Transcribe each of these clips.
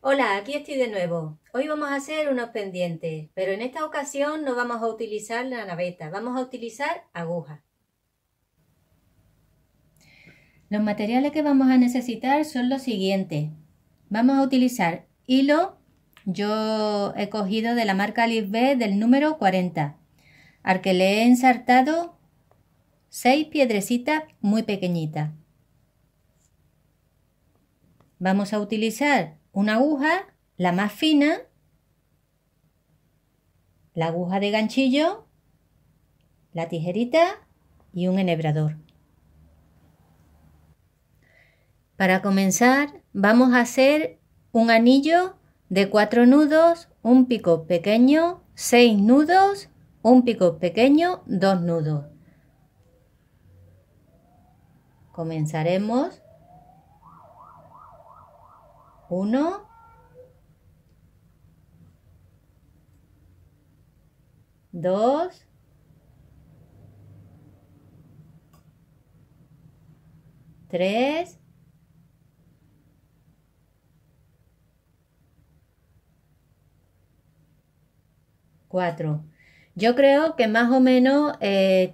Hola, aquí estoy de nuevo. Hoy vamos a hacer unos pendientes, pero en esta ocasión no vamos a utilizar la naveta, vamos a utilizar agujas. Los materiales que vamos a necesitar son los siguientes. Vamos a utilizar hilo, yo he cogido de la marca Lisbeth del número 40, al que le he ensartado 6 piedrecitas muy pequeñitas. Vamos a utilizar una aguja, la más fina, la aguja de ganchillo, la tijerita y un enhebrador. Para comenzar vamos a hacer un anillo de 4 nudos, un pico pequeño, 6 nudos, un pico pequeño, 2 nudos. Comenzaremos 1, 2, 3, 4. Yo creo que más o menos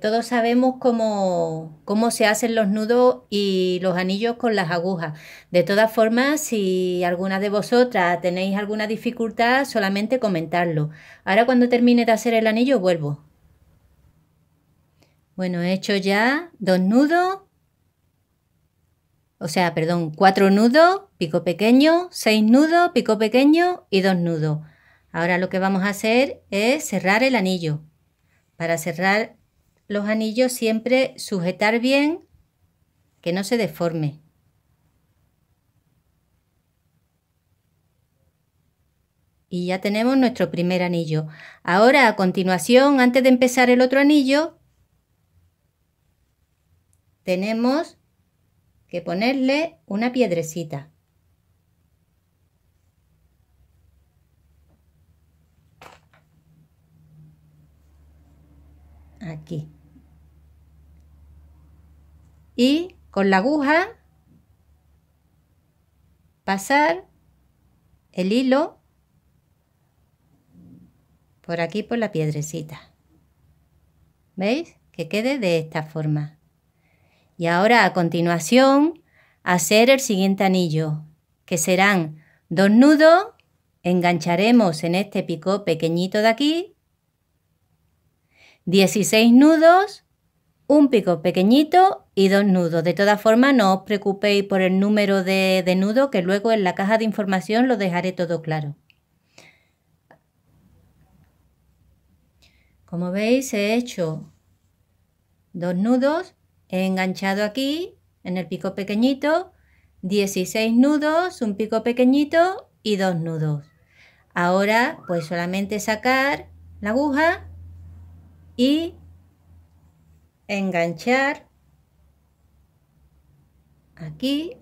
todos sabemos cómo se hacen los nudos y los anillos con las agujas. De todas formas, si alguna de vosotras tenéis alguna dificultad, solamente comentarlo. Ahora cuando termine de hacer el anillo vuelvo. Bueno, he hecho ya 2 nudos, perdón, 4 nudos, pico pequeño, 6 nudos, pico pequeño y 2 nudos. Ahora lo que vamos a hacer es cerrar el anillo. Para cerrar los anillos siempre sujetar bien, que no se deforme. Y ya tenemos nuestro primer anillo. Ahora a continuación, antes de empezar el otro anillo, tenemos que ponerle una piedrecita. Aquí. Y con la aguja pasar el hilo por aquí por la piedrecita. ¿Veis? Que quede de esta forma. Y ahora a continuación hacer el siguiente anillo, que serán 2 nudos, engancharemos en este picot pequeñito de aquí, 16 nudos, un picot pequeñito y 2 nudos. De todas formas, no os preocupéis por el número de nudos, que luego en la caja de información lo dejaré todo claro. Como veis, he hecho 2 nudos, he enganchado aquí en el pico pequeñito, 16 nudos, un pico pequeñito y 2 nudos. Ahora pues solamente sacar la aguja y enganchar aquí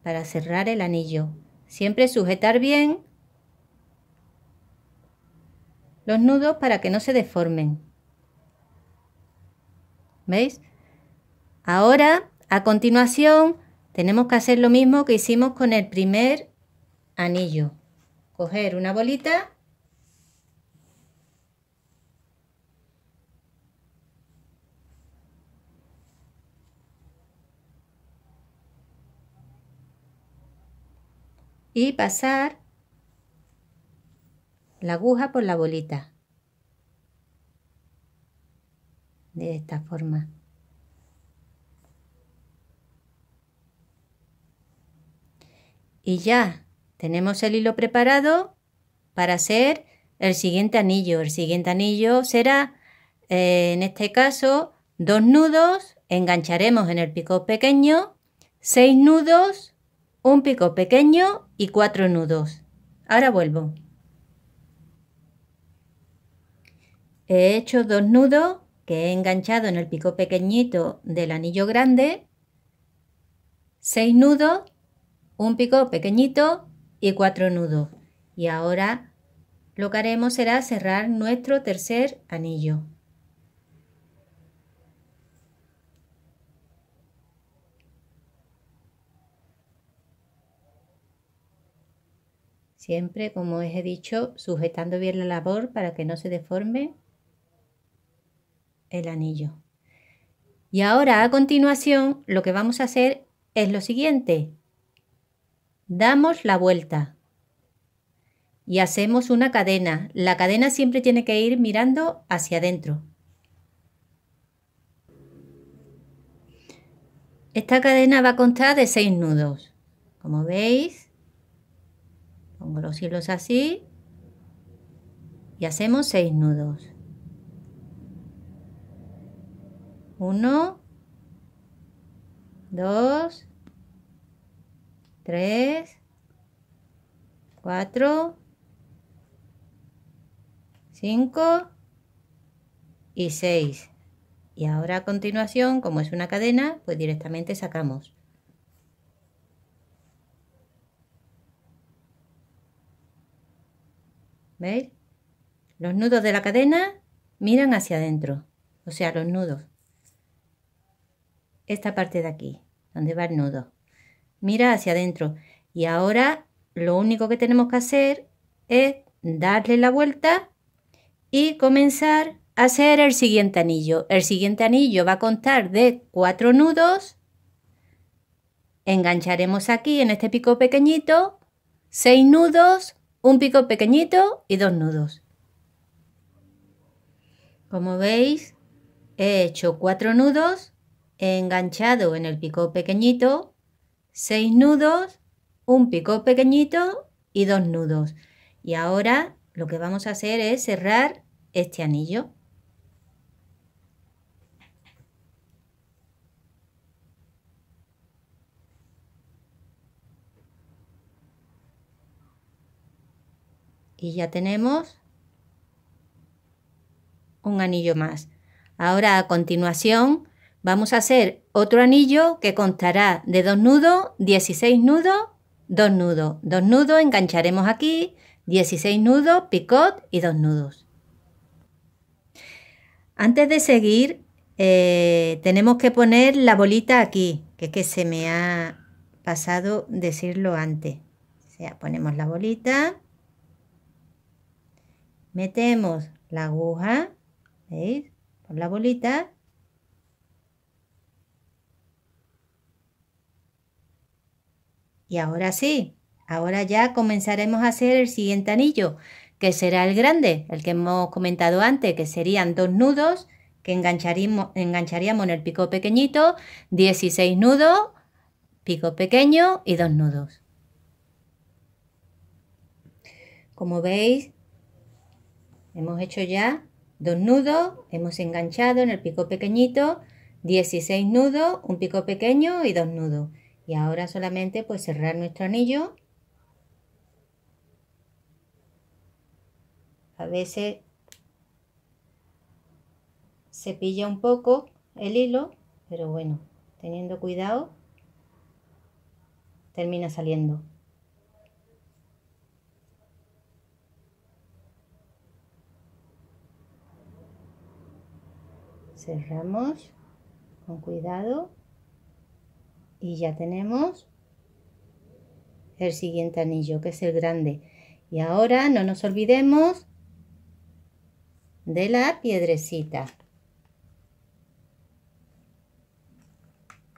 para cerrar el anillo. Siempre sujetar bien los nudos para que no se deformen. ¿Veis? Ahora, a continuación, tenemos que hacer lo mismo que hicimos con el primer anillo. Coger una bolita y pasar la aguja por la bolita. De esta forma. Y ya tenemos el hilo preparado para hacer el siguiente anillo. El siguiente anillo será, en este caso, 2 nudos, engancharemos en el picot pequeño, 6 nudos, un picot pequeño y 4 nudos. Ahora vuelvo. He hecho 2 nudos que he enganchado en el picot pequeñito del anillo grande, 6 nudos, un picot pequeñito y 4 nudos. Y ahora lo que haremos será cerrar nuestro tercer anillo. Siempre, como os he dicho, sujetando bien la labor para que no se deforme el anillo. Y ahora, a continuación, lo que vamos a hacer es lo siguiente. Damos la vuelta y hacemos una cadena. La cadena siempre tiene que ir mirando hacia adentro. Esta cadena va a constar de 6 nudos. Como veis, pongo los hilos así y hacemos 6 nudos. 1, 2, 3, 4, 5 y 6. Y ahora a continuación, como es una cadena, pues directamente sacamos. ¿Veis? Los nudos de la cadena miran hacia adentro, o sea, los nudos. Esta parte de aquí, donde va el nudo, mira hacia adentro. Y ahora lo único que tenemos que hacer es darle la vuelta y comenzar a hacer el siguiente anillo. El siguiente anillo va a constar de 4 nudos. Engancharemos aquí en este pico pequeñito 6 nudos, un pico pequeñito y 2 nudos. Como veis, he hecho 4 nudos, he enganchado en el pico pequeñito 6 nudos, un pico pequeñito y 2 nudos. Y ahora lo que vamos a hacer es cerrar este anillo. Y ya tenemos un anillo más. Ahora a continuación vamos a hacer otro anillo que constará de 2 nudos, 16 nudos, 2 nudos. 2 nudos, engancharemos aquí, 16 nudos, picot y 2 nudos. Antes de seguir, tenemos que poner la bolita aquí, que es que se me ha pasado decirlo antes. O sea, ponemos la bolita, metemos la aguja, ¿veis? Por la bolita. Y ahora sí, ahora ya comenzaremos a hacer el siguiente anillo, que será el grande, el que hemos comentado antes, que serían 2 nudos que engancharíamos en el pico pequeñito, 16 nudos, pico pequeño y 2 nudos. Como veis, hemos hecho ya 2 nudos, hemos enganchado en el pico pequeñito, 16 nudos, un pico pequeño y 2 nudos. Y ahora solamente pues cerrar nuestro anillo. A veces se pilla un poco el hilo, pero bueno, teniendo cuidado, termina saliendo. Cerramos con cuidado y ya tenemos el siguiente anillo, que es el grande. Y ahora no nos olvidemos de la piedrecita.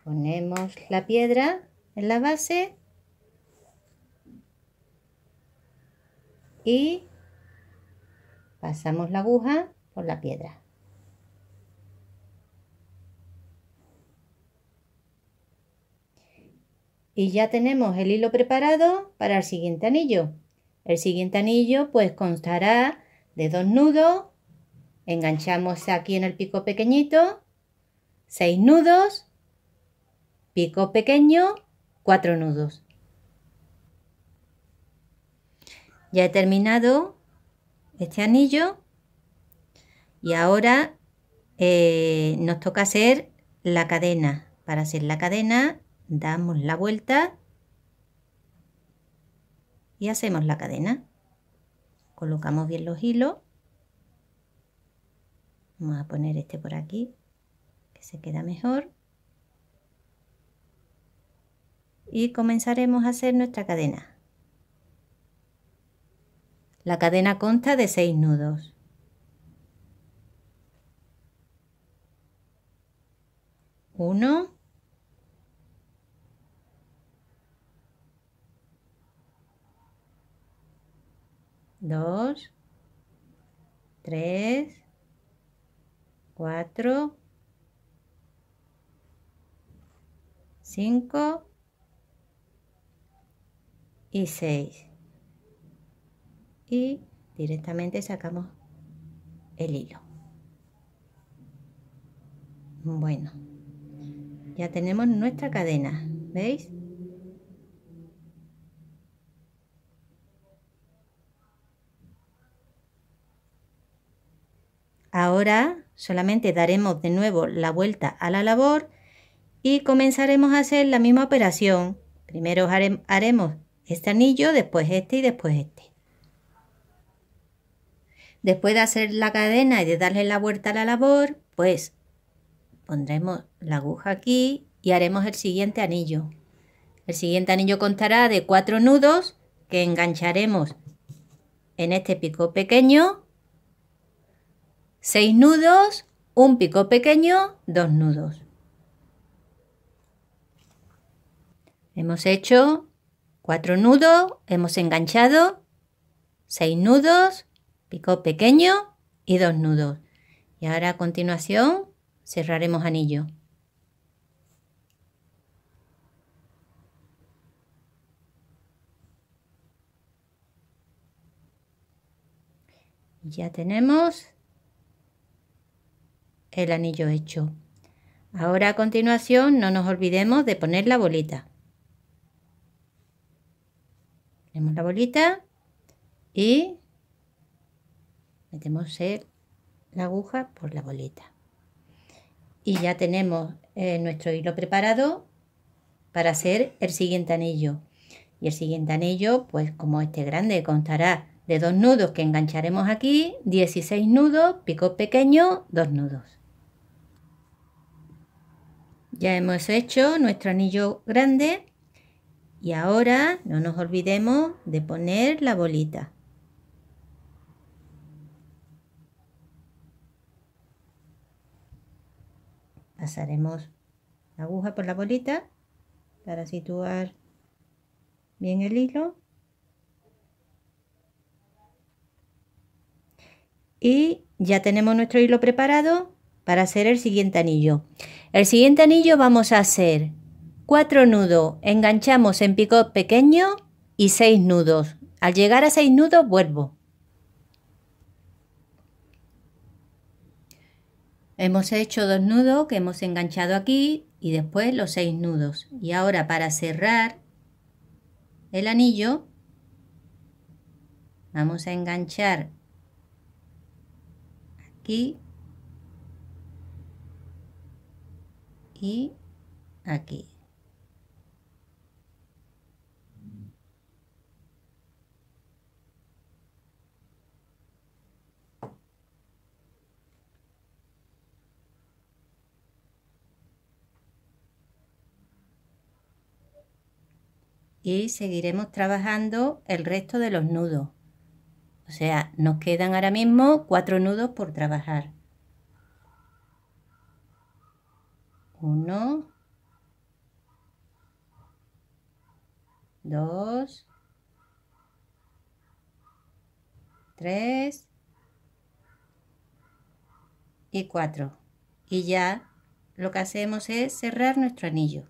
Ponemos la piedra en la base y pasamos la aguja por la piedra. Y ya tenemos el hilo preparado para el siguiente anillo. El siguiente anillo pues constará de 2 nudos, enganchamos aquí en el pico pequeñito, 6 nudos, pico pequeño, 4 nudos. Ya he terminado este anillo y ahora nos toca hacer la cadena. Para hacer la cadena damos la vuelta y hacemos la cadena. Colocamos bien los hilos. Vamos a poner este por aquí, que se queda mejor. Y comenzaremos a hacer nuestra cadena. La cadena consta de 6 nudos. Uno, dos, tres, cuatro, 5 y 6. Y directamente sacamos el hilo. Bueno, ya tenemos nuestra cadena, ¿veis? Ahora solamente daremos de nuevo la vuelta a la labor y comenzaremos a hacer la misma operación. Primero haremos este anillo, después este y después este. Después de hacer la cadena y de darle la vuelta a la labor, pues pondremos la aguja aquí y haremos el siguiente anillo. El siguiente anillo constará de 4 nudos que engancharemos en este picot pequeño, 6 nudos, un picot pequeño, 2 nudos. Hemos hecho 4 nudos, hemos enganchado 6 nudos, picot pequeño y 2 nudos. Y ahora a continuación cerraremos anillo. Ya tenemos el anillo hecho. Ahora a continuación no nos olvidemos de poner la bolita. Ponemos la bolita y metemos la aguja por la bolita. Y ya tenemos nuestro hilo preparado para hacer el siguiente anillo. Y el siguiente anillo, pues como este grande, constará de 2 nudos que engancharemos aquí, 16 nudos, picot pequeño, 2 nudos. Ya hemos hecho nuestro anillo grande y ahora no nos olvidemos de poner la bolita. Pasaremos la aguja por la bolita para situar bien el hilo. Y ya tenemos nuestro hilo preparado para hacer el siguiente anillo. El siguiente anillo vamos a hacer 4 nudos, enganchamos en picot pequeño y 6 nudos. Al llegar a 6 nudos vuelvo. Hemos hecho 2 nudos que hemos enganchado aquí y después los 6 nudos. Y ahora para cerrar el anillo vamos a enganchar aquí y aquí. Y seguiremos trabajando el resto de los nudos. O sea, nos quedan ahora mismo 4 nudos por trabajar. 1, 2, 3 y 4. Y ya lo que hacemos es cerrar nuestro anillo.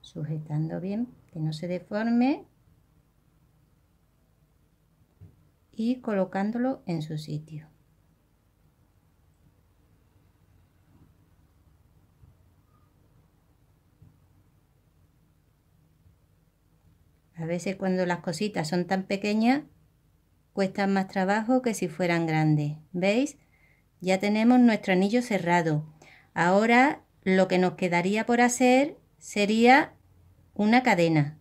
Sujetando bien, que no se deforme y colocándolo en su sitio. A veces cuando las cositas son tan pequeñas cuestan más trabajo que si fueran grandes. ¿Veis? Ya tenemos nuestro anillo cerrado. Ahora lo que nos quedaría por hacer sería una cadena.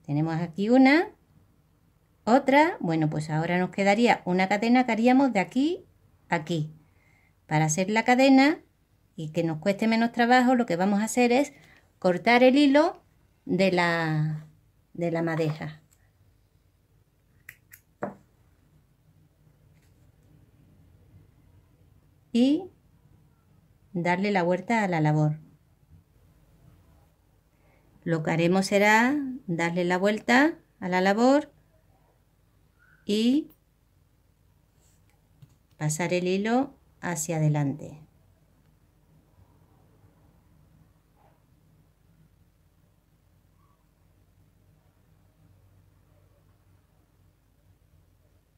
Tenemos aquí una, otra, bueno, pues ahora nos quedaría una cadena que haríamos de aquí a aquí. Para hacer la cadena y que nos cueste menos trabajo, lo que vamos a hacer es cortar el hilo de la madeja. Y darle la vuelta a la labor. Lo que haremos será darle la vuelta a la labor y pasar el hilo hacia adelante.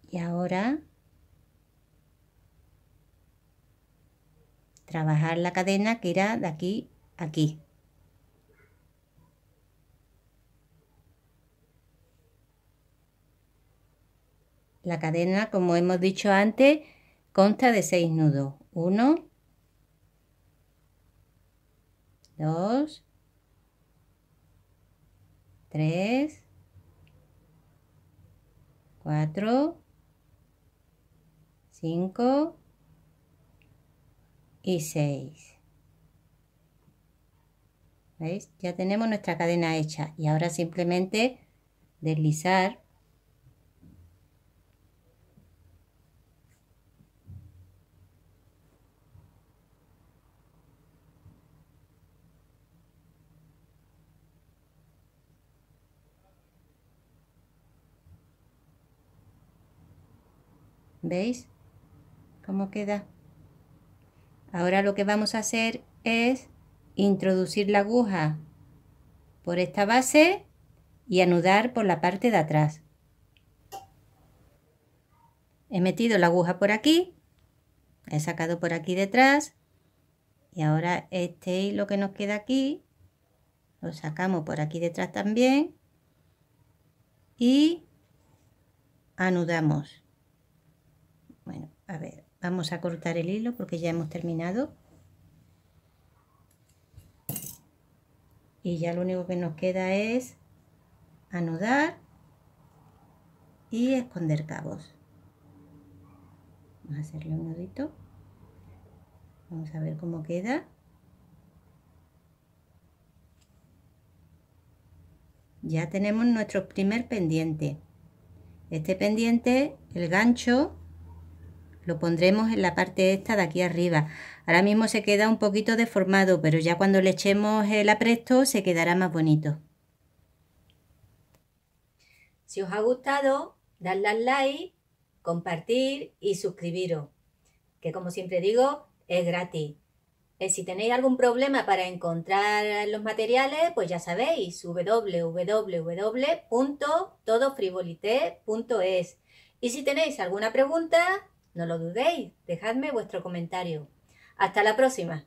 Y ahora trabajar la cadena que irá de aquí a aquí. La cadena, como hemos dicho antes, consta de 6 nudos. 1, 2, 3, 4, 5 y 6. ¿Veis? Ya tenemos nuestra cadena hecha y ahora simplemente deslizar ¿veis cómo queda? Ahora lo que vamos a hacer es introducir la aguja por esta base y anudar por la parte de atrás. He metido la aguja por aquí, he sacado por aquí detrás y ahora este hilo que nos queda aquí lo sacamos por aquí detrás también y anudamos. Bueno, a ver, vamos a cortar el hilo porque ya hemos terminado. Y ya lo único que nos queda es anudar y esconder cabos. Vamos a hacerle un nudito. Vamos a ver cómo queda. Ya tenemos nuestro primer pendiente. Este pendiente, el gancho, lo pondremos en la parte esta de aquí arriba. Ahora mismo se queda un poquito deformado, pero ya cuando le echemos el apresto se quedará más bonito. Si os ha gustado, dadle al like, compartir y suscribiros, que como siempre digo, es gratis. Si tenéis algún problema para encontrar los materiales, pues ya sabéis, www.todofrivolité.es. Y si tenéis alguna pregunta, no lo dudéis, dejadme vuestro comentario. Hasta la próxima.